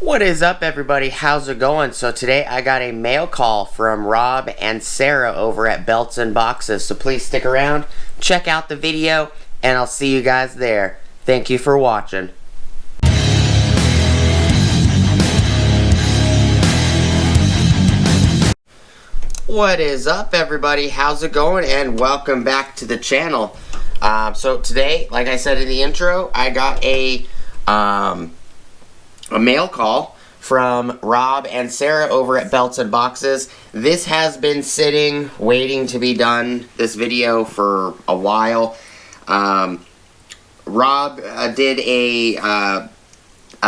What is up, everybody? How's it going? So today I got a mail call from Rob and Sarah over at Belts and Boxes. So please stick around, check out the video, and I'll see you guys there. Thank you for watching. What is up, everybody? How's it going? And welcome back to the channel. So today, like I said in the intro, I got a mail call from Rob and Sarah over at Belts and Boxes. This has been sitting, waiting to be done, this video, for a while. Rob did a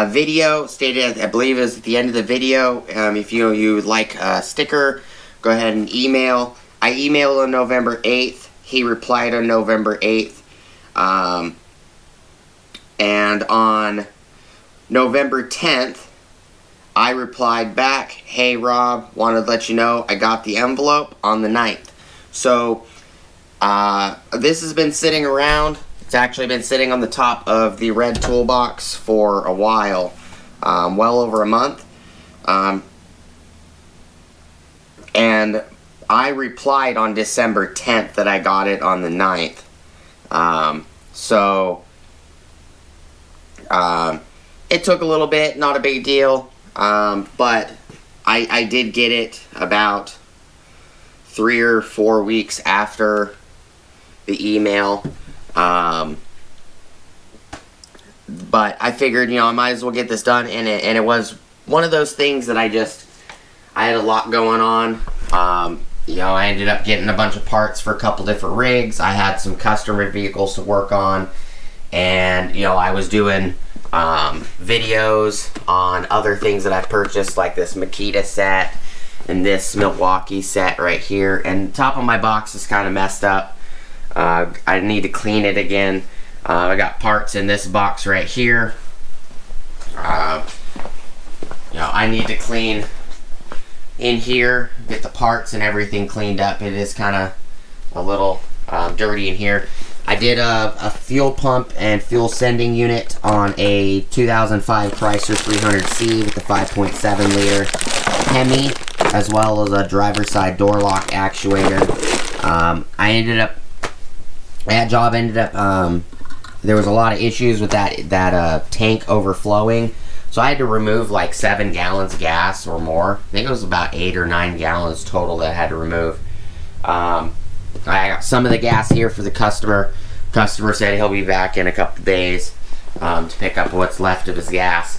video, stated, I believe it was at the end of the video, if you would like a sticker, go ahead and email. I emailed on November 8th. He replied on November 8th. And on November 10th, I replied back, "Hey Rob, wanted to let you know I got the envelope on the 9th. So, this has been sitting around. It's actually been sitting on the top of the red toolbox for a while, well over a month. And I replied on December 10th that I got it on the 9th. It took a little bit, not a big deal, but I did get it about 3 or 4 weeks after the email. But I figured, I might as well get this done, and it was one of those things that I had a lot going on. I ended up getting a bunch of parts for a couple different rigs. I had some customer vehicles to work on, and I was doing videos on other things that I purchased, like this Makita set and this Milwaukee set right here. And the top of my box is kind of messed up. I need to clean it again. I got parts in this box right here. I need to clean in here, get the parts and everything cleaned up. It is kind of a little dirty in here. I did a fuel pump and fuel sending unit on a 2005 Chrysler 300C with the 5.7 liter Hemi, as well as a driver's side door lock actuator. There was a lot of issues with that tank overflowing, so I had to remove like 7 gallons of gas or more. I think it was about 8 or 9 gallons total that I had to remove. I got some of the gas here for the customer. Customer said he'll be back in a couple days to pick up what's left of his gas.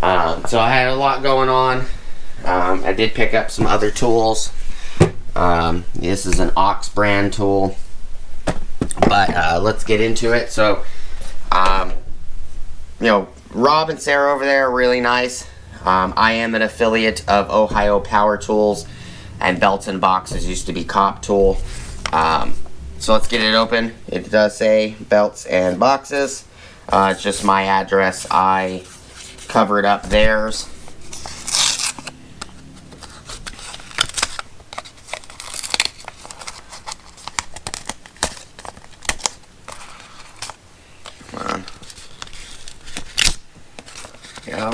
So I had a lot going on. I did pick up some other tools. This is an ONYX brand tool. But let's get into it. So, Rob and Sarah over there are really nice. I am an affiliate of Ohio Power Tools, and Belts and Boxes used to be Cop Tool. So let's get it open. It does say Belts and Boxes. It's just my address. I covered up theirs. Come on. Go.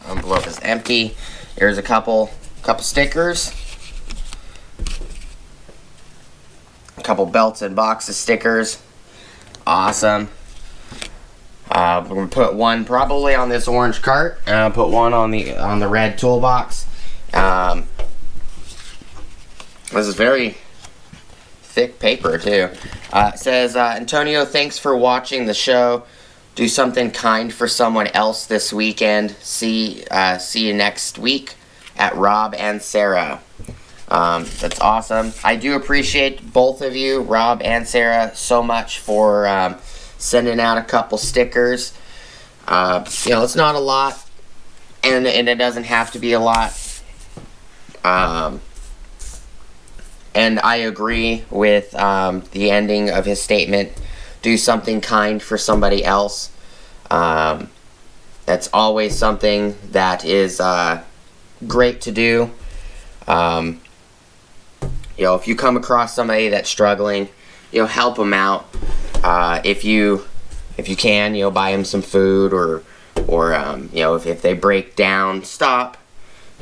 Envelope is empty. Here's a couple stickers. A couple Belts and Boxes stickers. Awesome. We're gonna put one probably on this orange cart, and I'll put one on the red toolbox. This is very thick paper too. It says, Antonio, thanks for watching the show. Do something kind for someone else this weekend. See you next week at Rob and Sarah. That's awesome. I do appreciate both of you, Rob and Sarah, so much for sending out a couple stickers. It's not a lot, and it doesn't have to be a lot. And I agree with the ending of his statement. Do something kind for somebody else. That's always something that is great to do. You know, if you come across somebody that's struggling, you know, help them out. If you can, you know, buy them some food, or you know, if they break down, stop.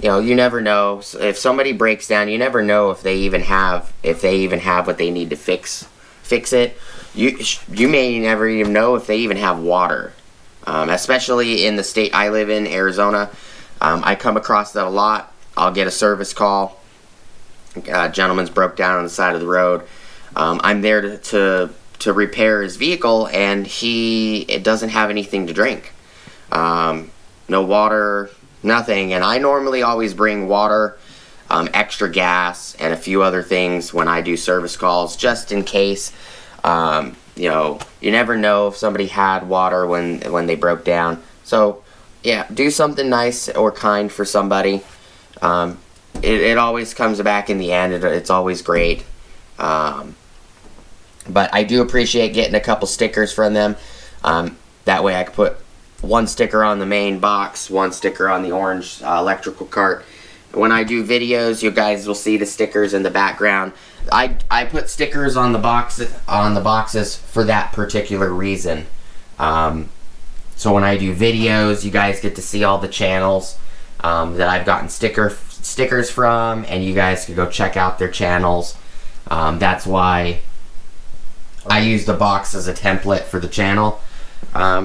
You know, you never know. If somebody breaks down, you never know if they even have what they need to fix it. You may never even know if they even have water. Especially in the state I live in, Arizona, I come across that a lot. I'll get a service call. A gentleman's broke down on the side of the road. I'm there to repair his vehicle, and it doesn't have anything to drink. No water, nothing. And I normally always bring water, extra gas, and a few other things when I do service calls, just in case. You know, you never know if somebody had water when they broke down. So, yeah, do something nice or kind for somebody. It always comes back in the end. It's always great. But I do appreciate getting a couple stickers from them. That way I can put one sticker on the main box, one sticker on the orange electrical cart. When I do videos, you guys will see the stickers in the background. I put stickers on the boxes for that particular reason. So when I do videos, you guys get to see all the channels that I've gotten stickers from, and you guys can go check out their channels. That's why I use the box as a template for the channel,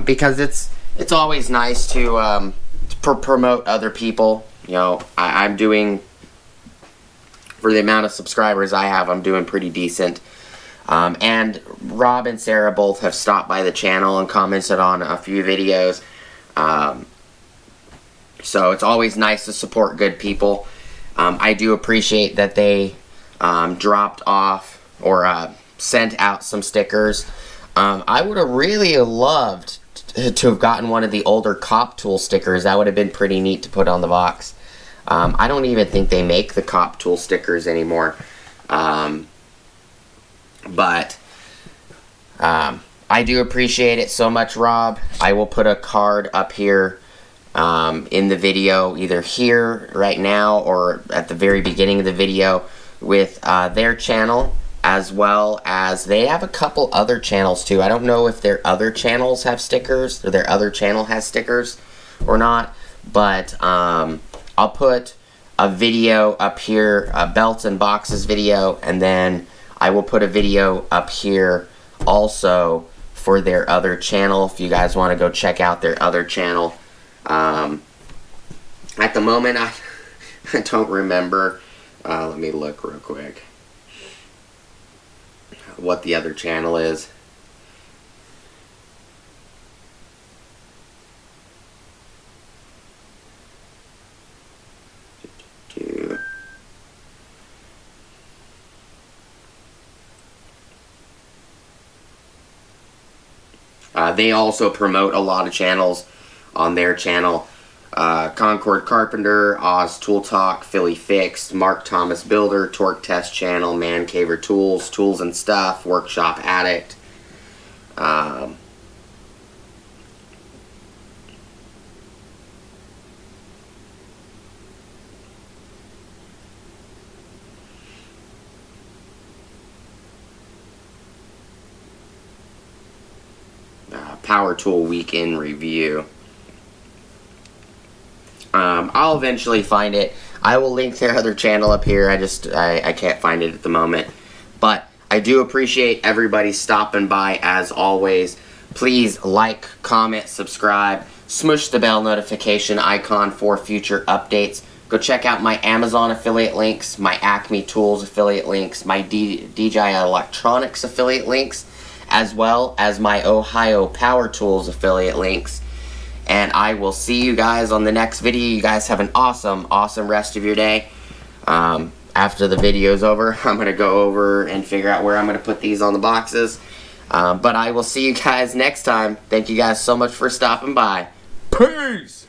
because it's always nice to promote other people. You know, I'm doing, for the amount of subscribers I have, I'm doing pretty decent. And Rob and Sarah both have stopped by the channel and commented on a few videos. So it's always nice to support good people. I do appreciate that they dropped off or sent out some stickers. I would have really loved to have gotten one of the older Cop Tool stickers. That would have been pretty neat to put on the box. I don't even think they make the Cop Tool stickers anymore. But I do appreciate it so much, Rob. I will put a card up here in the video, either here right now or at the very beginning of the video, with their channel, as well as they have a couple other channels too. I don't know if their other channels have stickers, or their other channel has stickers or not, but I'll put a video up here, a belts and boxes video, and then I will put a video up here also for their other channel if you guys want to go check out their other channel. At the moment, I don't remember. Let me look real quick what the other channel is. They also promote a lot of channels on their channel. Concord Carpenter, Oz Tool Talk, Philly Fixed, Mark Thomas Builder, Torque Test Channel, Man Caver Tools, Tools and Stuff, Workshop Addict. Power Tool Week in Review. I'll eventually find it. I will link their other channel up here. I can't find it at the moment. But I do appreciate everybody stopping by as always. Please like, comment, subscribe, smush the bell notification icon for future updates. Go check out my Amazon affiliate links, my Acme Tools affiliate links, my DJI Electronics affiliate links, as well as my Ohio Power Tools affiliate links. And I will see you guys on the next video. You guys have an awesome rest of your day. After the video's over, I'm going to go over and figure out where I'm going to put these on the boxes. But I will see you guys next time. Thank you guys so much for stopping by. Peace!